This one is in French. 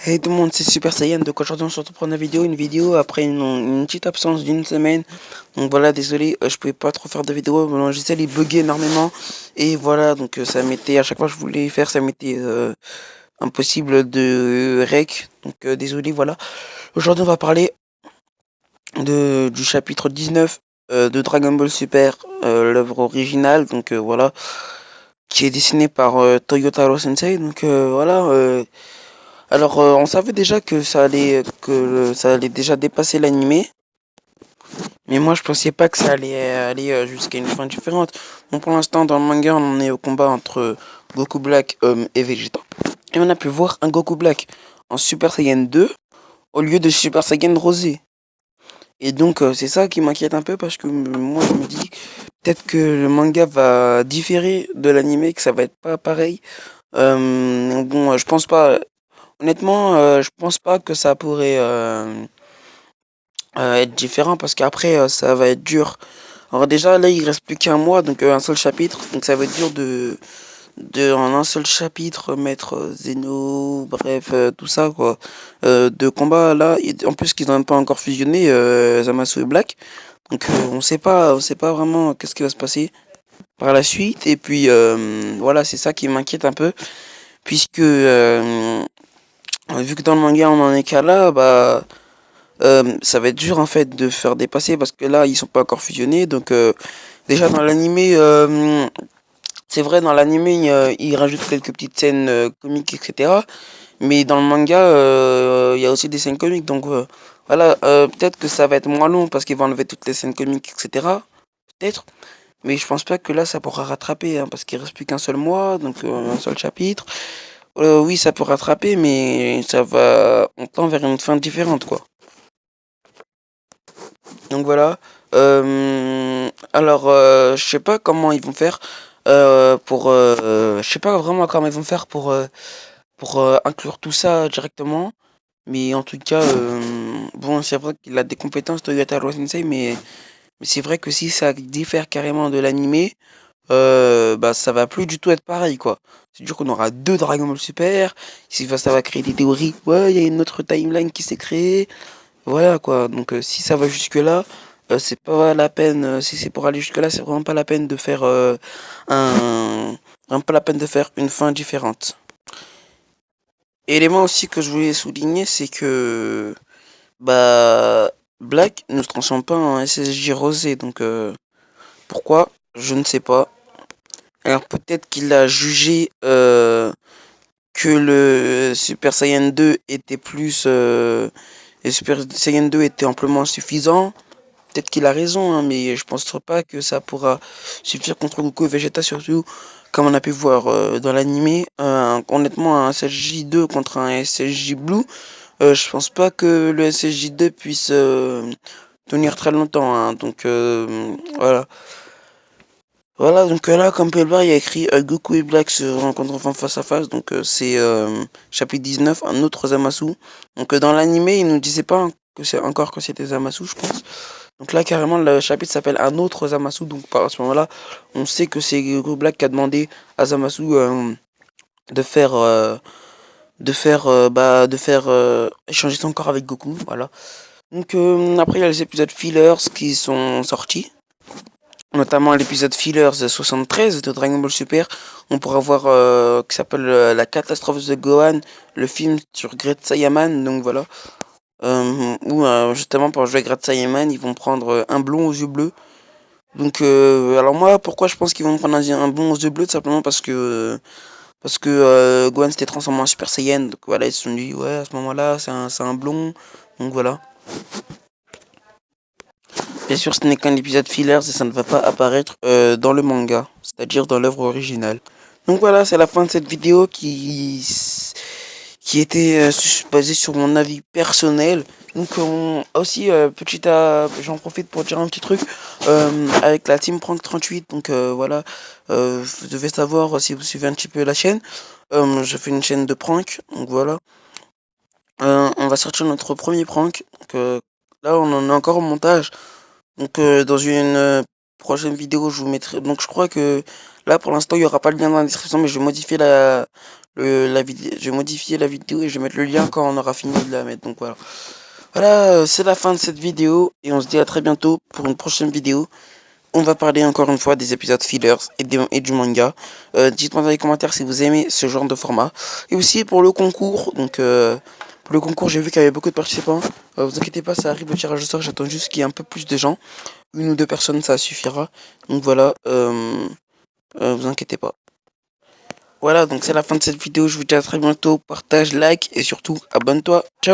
Hey tout le monde, c'est Super Saiyan. Donc aujourd'hui on se retrouve pour une vidéo après une petite absence d'une semaine. Donc voilà, désolé, je pouvais pas trop faire de vidéo. Bon, j'essaie de bugger énormément et voilà, donc ça m'était à chaque fois que je voulais faire, ça m'était impossible de rec. Donc désolé, voilà. Aujourd'hui on va parler du chapitre 19 de Dragon Ball Super, l'œuvre originale. Donc voilà, qui est dessiné par Toyotaro Sensei. Donc voilà. Alors, on savait déjà que ça allait déjà dépasser l'animé, mais moi je pensais pas que ça allait aller jusqu'à une fin différente. Bon, pour l'instant, dans le manga, on en est au combat entre Goku Black, et Vegeta, et on a pu voir un Goku Black en Super Saiyan 2 au lieu de Super Saiyan Rosé. Et donc, c'est ça qui m'inquiète un peu parce que moi je me dis peut-être que le manga va différer de l'animé, que ça va être pas pareil. Bon, je pense pas. Honnêtement, je pense pas que ça pourrait être différent parce qu'après ça va être dur. Alors déjà là il reste plus qu'un mois donc un seul chapitre donc ça va être dur de en un seul chapitre mettre Zeno bref tout ça quoi. De combat là en plus qu'ils n'ont même pas encore fusionné Zamasu et Black donc on sait pas vraiment qu'est-ce qui va se passer par la suite et puis voilà c'est ça qui m'inquiète un peu puisque vu que dans le manga on en est qu'à là bah ça va être dur en fait de faire dépasser parce que là ils sont pas encore fusionnés donc déjà dans l'animé c'est vrai dans l'animé ils rajoutent quelques petites scènes comiques etc mais dans le manga il y a aussi des scènes comiques donc voilà peut-être que ça va être moins long parce qu'ils vont enlever toutes les scènes comiques etc peut-être mais je pense pas que là ça pourra rattraper hein, parce qu'il reste plus qu'un seul mois donc un seul chapitre. Oui ça peut rattraper mais ça va on tend vers une fin différente quoi. Donc voilà. Alors, je sais pas comment ils vont faire je sais pas vraiment comment ils vont faire pour inclure tout ça directement. Mais en tout cas, bon, c'est vrai qu'il a des compétences Toyotaro Sensei, mais c'est vrai que si ça diffère carrément de l'animé, bah ça va plus du tout être pareil quoi. C'est sûr qu'on aura deux Dragon Ball Super. Si ça va créer des théories, ouais, il y a une autre timeline qui s'est créée. Voilà quoi, donc si ça va jusque-là, c'est pas la peine, si c'est pour aller jusque-là, c'est vraiment pas la peine de faire un, vraiment pas la peine de faire une fin différente. Élément aussi que je voulais souligner, c'est que bah Black ne se transforme pas en SSJ rosé, donc pourquoi? Je ne sais pas. Alors peut-être qu'il a jugé que le Super Saiyan 2 était plus et Super Saiyan 2 était amplement suffisant. Peut-être qu'il a raison, hein, mais je pense pas que ça pourra suffire contre Goku et Vegeta, surtout comme on a pu voir dans l'animé. Honnêtement, un SSJ2 contre un SSJ Blue, je pense pas que le SSJ2 puisse tenir très longtemps. Hein, donc voilà. Voilà, donc là, comme peut le voir, il y a écrit Goku et Black se rencontrent enfin face à face. Donc c'est chapitre 19, un autre Zamasu. Donc dans l'animé, il nous disait pas que c'est encore que c'était Zamasu, je pense. Donc là, carrément, le chapitre s'appelle Un autre Zamasu. Donc à ce moment-là, on sait que c'est Goku Black qui a demandé à Zamasu de faire, échanger son corps avec Goku. Voilà. Donc après, il y a les épisodes fillers qui sont sortis. Notamment l'épisode fillers 73 de Dragon Ball Super. On pourra voir qui s'appelle La catastrophe de Gohan, le film sur Great Saiyaman. Donc voilà. Où justement pour jouer Great Saiyaman, ils vont prendre un blond aux yeux bleus. Donc, alors moi, pourquoi je pense qu'ils vont prendre un bon aux yeux bleus, tout simplement parce que Gohan s'était transformé en Super Saiyan. Donc voilà, ils se sont dit, ouais, à ce moment-là, c'est un blond. Donc voilà. Bien sûr, ce n'est qu'un épisode filler et ça ne va pas apparaître dans le manga, c'est-à-dire dans l'œuvre originale. Donc voilà, c'est la fin de cette vidéo qui était basée sur mon avis personnel. Donc aussi, j'en profite pour dire un petit truc avec la Team Prank 38. Donc voilà, vous devez savoir si vous suivez un petit peu la chaîne. Je fais une chaîne de prank, donc voilà. On va sortir notre premier prank. Donc, là, on en est encore au montage. Donc dans une prochaine vidéo, je vous mettrai. Donc je crois que là pour l'instant il n'y aura pas le lien dans la description, mais je vais modifier je vais modifier la vidéo et je vais mettre le lien quand on aura fini de la mettre. Donc voilà. Voilà, c'est la fin de cette vidéo et on se dit à très bientôt pour une prochaine vidéo. On va parler encore une fois des épisodes fillers et du manga. Dites-moi dans les commentaires si vous aimez ce genre de format. Et aussi pour le concours, pour le concours j'ai vu qu'il y avait beaucoup de participants. Vous inquiétez pas, ça arrive le tirage au sort, j'attends juste qu'il y ait un peu plus de gens. Une ou deux personnes, ça suffira. Donc voilà, vous inquiétez pas. Voilà, donc c'est la fin de cette vidéo, je vous dis à très bientôt, partage, like et surtout abonne-toi. Ciao.